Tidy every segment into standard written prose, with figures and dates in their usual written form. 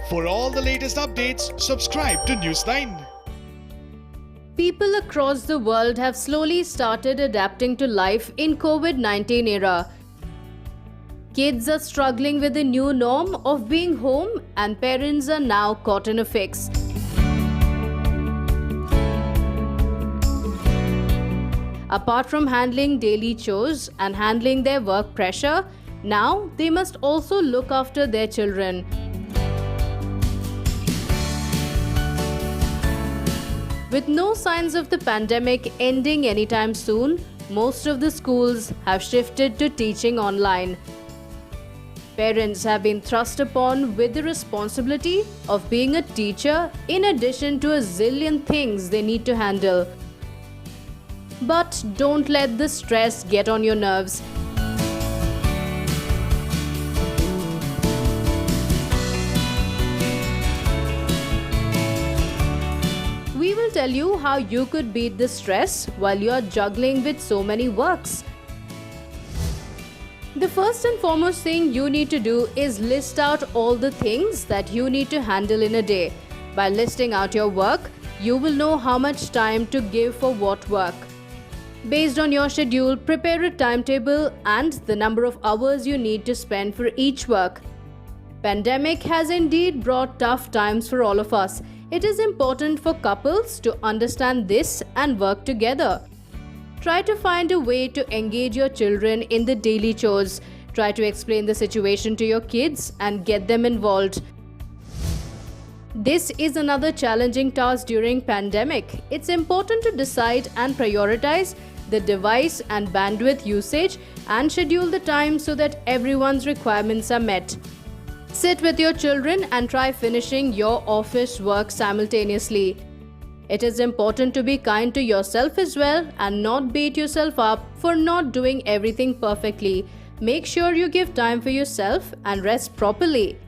For all the latest updates, subscribe to Newsline. People across the world have slowly started adapting to life in COVID-19 era. Kids are struggling with the new norm of being home and parents are now caught in a fix. Apart from handling daily chores and handling their work pressure, now they must also look after their children. With no signs of the pandemic ending anytime soon, most of the schools have shifted to teaching online. Parents have been thrust upon with the responsibility of being a teacher in addition to a zillion things they need to handle. But don't let the stress get on your nerves. We will tell you how you could beat the stress while you are juggling with so many works. The first and foremost thing you need to do is list out all the things that you need to handle in a day. By listing out your work, you will know how much time to give for what work. Based on your schedule, prepare a timetable and the number of hours you need to spend for each work. Pandemic has indeed brought tough times for all of us. It is important for couples to understand this and work together. Try to find a way to engage your children in the daily chores. Try to explain the situation to your kids and get them involved. This is another challenging task during pandemic. It's important to decide and prioritize the device and bandwidth usage and schedule the time so that everyone's requirements are met. Sit with your children and try finishing your office work simultaneously. It is important to be kind to yourself as well and not beat yourself up for not doing everything perfectly. Make sure you give time for yourself and rest properly.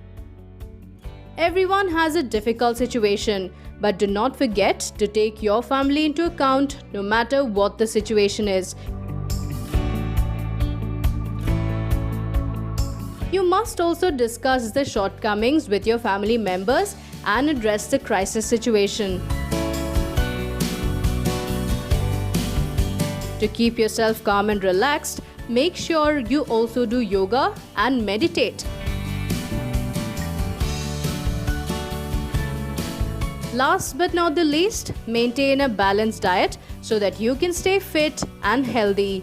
Everyone has a difficult situation, but do not forget to take your family into account no matter what the situation is. You must also discuss the shortcomings with your family members and address the crisis situation. To keep yourself calm and relaxed, make sure you also do yoga and meditate. Last but not the least, maintain a balanced diet so that you can stay fit and healthy.